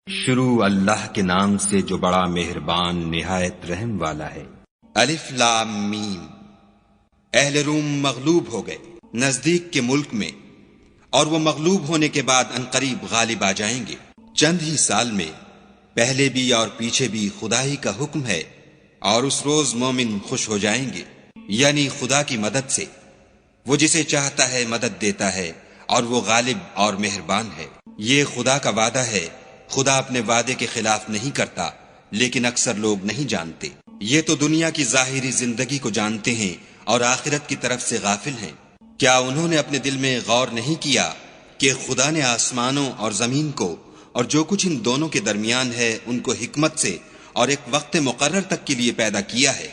شروع اللہ کے نام سے جو بڑا مہربان نہایت رحم والا ہے۔ الف لام میم۔ اہل روم مغلوب ہو گئے نزدیک کے ملک میں، اور وہ مغلوب ہونے کے بعد عنقریب غالب آ جائیں گے۔ چند ہی سال میں پہلے بھی اور پیچھے بھی خدا ہی کا حکم ہے، اور اس روز مومن خوش ہو جائیں گے، یعنی خدا کی مدد سے۔ وہ جسے چاہتا ہے مدد دیتا ہے، اور وہ غالب اور مہربان ہے۔ یہ خدا کا وعدہ ہے، خدا اپنے وعدے کے خلاف نہیں کرتا، لیکن اکثر لوگ نہیں جانتے۔ یہ تو دنیا کی ظاہری زندگی کو جانتے ہیں اور آخرت کی طرف سے غافل ہیں۔ کیا انہوں نے اپنے دل میں غور نہیں کیا کہ خدا نے آسمانوں اور زمین کو اور جو کچھ ان دونوں کے درمیان ہے ان کو حکمت سے اور ایک وقت مقرر تک کے لیے پیدا کیا ہے،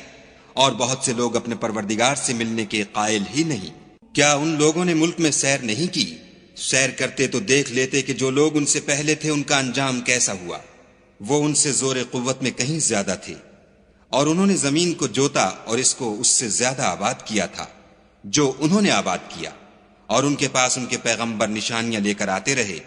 اور بہت سے لوگ اپنے پروردگار سے ملنے کے قائل ہی نہیں۔ کیا ان لوگوں نے ملک میں سیر نہیں کی؟ سیر کرتے تو دیکھ لیتے کہ جو لوگ ان سے پہلے تھے ان کا انجام کیسا ہوا۔ وہ ان سے زور قوت میں کہیں زیادہ تھے، اور انہوں نے زمین کو جوتا اور اس کو اس سے زیادہ آباد کیا تھا جو انہوں نے آباد کیا، اور ان کے پاس ان کے پیغمبر نشانیاں لے کر آتے رہے۔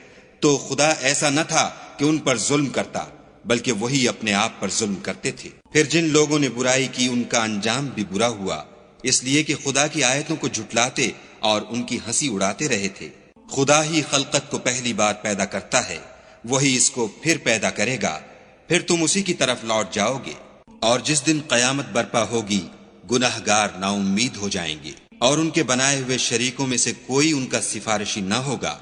تو خدا ایسا نہ تھا کہ ان پر ظلم کرتا، بلکہ وہی اپنے آپ پر ظلم کرتے تھے۔ پھر جن لوگوں نے برائی کی ان کا انجام بھی برا ہوا، اس لیے کہ خدا کی آیتوں کو جھٹلاتے اور ان کی ہنسی اڑاتے رہے تھے۔ خدا ہی خلقت کو پہلی بار پیدا کرتا ہے، وہی اس کو پھر پیدا کرے گا، پھر تم اسی کی طرف لوٹ جاؤ گے۔ اور جس دن قیامت برپا ہوگی گناہگار نا امید ہو جائیں گے، اور ان کے بنائے ہوئے شریکوں میں سے کوئی ان کا سفارشی نہ ہوگا،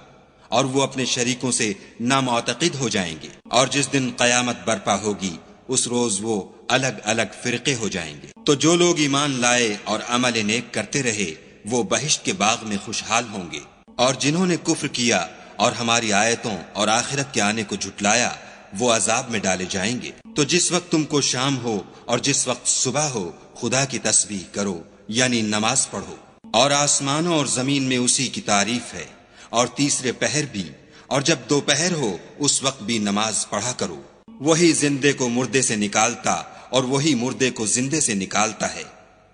اور وہ اپنے شریکوں سے نامعتقد ہو جائیں گے۔ اور جس دن قیامت برپا ہوگی اس روز وہ الگ الگ فرقے ہو جائیں گے۔ تو جو لوگ ایمان لائے اور عمل نیک کرتے رہے وہ بہشت کے باغ میں خوشحال ہوں گے، اور جنہوں نے کفر کیا اور ہماری آیتوں اور آخرت کے آنے کو جھٹلایا وہ عذاب میں ڈالے جائیں گے۔ تو جس وقت تم کو شام ہو اور جس وقت صبح ہو خدا کی تسبیح کرو، یعنی نماز پڑھو۔ اور آسمانوں اور زمین میں اسی کی تعریف ہے، اور تیسرے پہر بھی، اور جب دوپہر ہو اس وقت بھی نماز پڑھا کرو۔ وہی زندے کو مردے سے نکالتا اور وہی مردے کو زندے سے نکالتا ہے،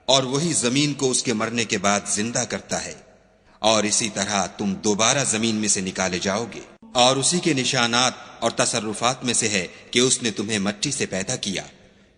اور وہی زمین کو اس کے مرنے کے بعد زندہ کرتا ہے، اور اسی طرح تم دوبارہ زمین میں سے نکالے جاؤ گے۔ اور اسی کے نشانات اور تصرفات میں سے ہے کہ اس نے تمہیں مٹی سے پیدا کیا،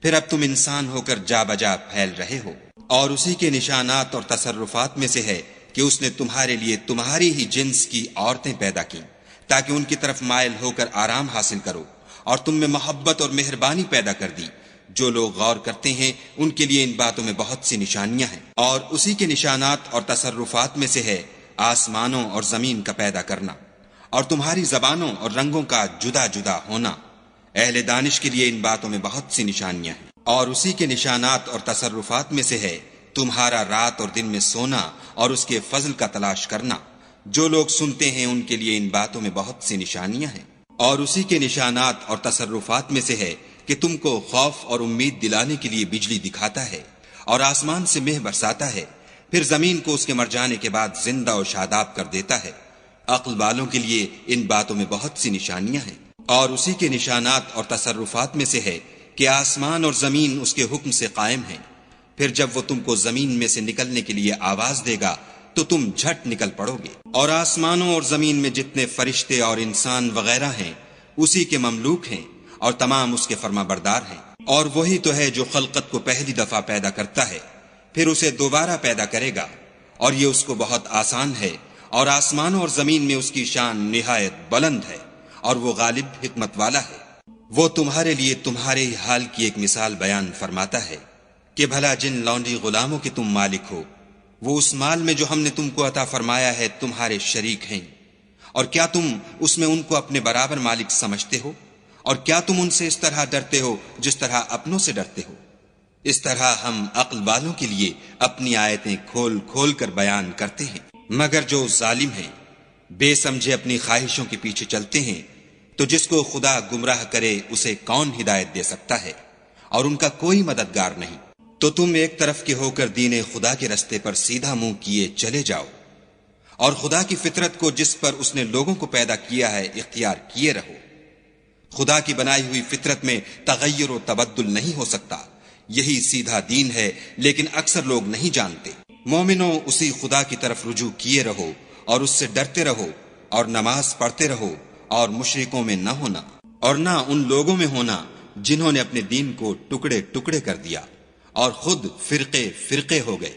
پھر اب تم انسان ہو کر جا بجا پھیل رہے ہو۔ اور اسی کے نشانات اور تصرفات میں سے ہے کہ اس نے تمہارے لیے تمہاری ہی جنس کی عورتیں پیدا کی تاکہ ان کی طرف مائل ہو کر آرام حاصل کرو، اور تم میں محبت اور مہربانی پیدا کر دی۔ جو لوگ غور کرتے ہیں ان کے لیے ان باتوں میں بہت سی نشانیاں ہیں۔ اور اسی کے نشانات اور تصرفات میں سے ہے آسمانوں اور زمین کا پیدا کرنا، اور تمہاری زبانوں اور رنگوں کا جدا جدا ہونا۔ اہل دانش کے لیے ان باتوں میں بہت سی نشانیاں ہیں۔ اور اسی کے نشانات اور تصرفات میں سے ہے تمہارا رات اور دن میں سونا اور اس کے فضل کا تلاش کرنا۔ جو لوگ سنتے ہیں ان کے لیے ان باتوں میں بہت سی نشانیاں ہیں۔ اور اسی کے نشانات اور تصرفات میں سے ہے کہ تم کو خوف اور امید دلانے کے لیے بجلی دکھاتا ہے، اور آسمان سے مہ برساتا ہے، پھر زمین کو اس کے مر جانے کے بعد زندہ و شاداب کر دیتا ہے۔ عقل والوں کے لیے ان باتوں میں بہت سی نشانیاں ہیں۔ اور اسی کے نشانات اور تصرفات میں سے ہے کہ آسمان اور زمین اس کے حکم سے قائم ہیں، پھر جب وہ تم کو زمین میں سے نکلنے کے لیے آواز دے گا تو تم جھٹ نکل پڑو گے۔ اور آسمانوں اور زمین میں جتنے فرشتے اور انسان وغیرہ ہیں اسی کے مملوک ہیں، اور تمام اس کے فرما بردار ہیں۔ اور وہی تو ہے جو خلقت کو پہلی دفعہ پیدا کرتا ہے، پھر اسے دوبارہ پیدا کرے گا، اور یہ اس کو بہت آسان ہے۔ اور آسمانوں اور زمین میں اس کی شان نہایت بلند ہے، اور وہ غالب حکمت والا ہے۔ وہ تمہارے لیے تمہارے ہی حال کی ایک مثال بیان فرماتا ہے کہ بھلا جن لونڈی غلاموں کے تم مالک ہو وہ اس مال میں جو ہم نے تم کو عطا فرمایا ہے تمہارے شریک ہیں، اور کیا تم اس میں ان کو اپنے برابر مالک سمجھتے ہو؟ اور کیا تم ان سے اس طرح ڈرتے ہو جس طرح اپنوں سے ڈرتے ہو؟ اس طرح ہم عقل والوں کے لیے اپنی آیتیں کھول کھول کر بیان کرتے ہیں، مگر جو ظالم ہیں بے سمجھے اپنی خواہشوں کے پیچھے چلتے ہیں، تو جس کو خدا گمراہ کرے اسے کون ہدایت دے سکتا ہے، اور ان کا کوئی مددگار نہیں۔ تو تم ایک طرف کے ہو کر دین خدا کے رستے پر سیدھا منہ کیے چلے جاؤ، اور خدا کی فطرت کو جس پر اس نے لوگوں کو پیدا کیا ہے اختیار کیے رہو۔ خدا کی بنائی ہوئی فطرت میں تغیر و تبدل نہیں ہو سکتا، یہی سیدھا دین ہے، لیکن اکثر لوگ نہیں جانتے۔ مومنوں اسی خدا کی طرف رجوع کیے رہو اور اس سے ڈرتے رہو، اور نماز پڑھتے رہو اور مشرکوں میں نہ ہونا۔ اور نہ ان لوگوں میں ہونا جنہوں نے اپنے دین کو ٹکڑے ٹکڑے کر دیا اور خود فرقے فرقے ہو گئے۔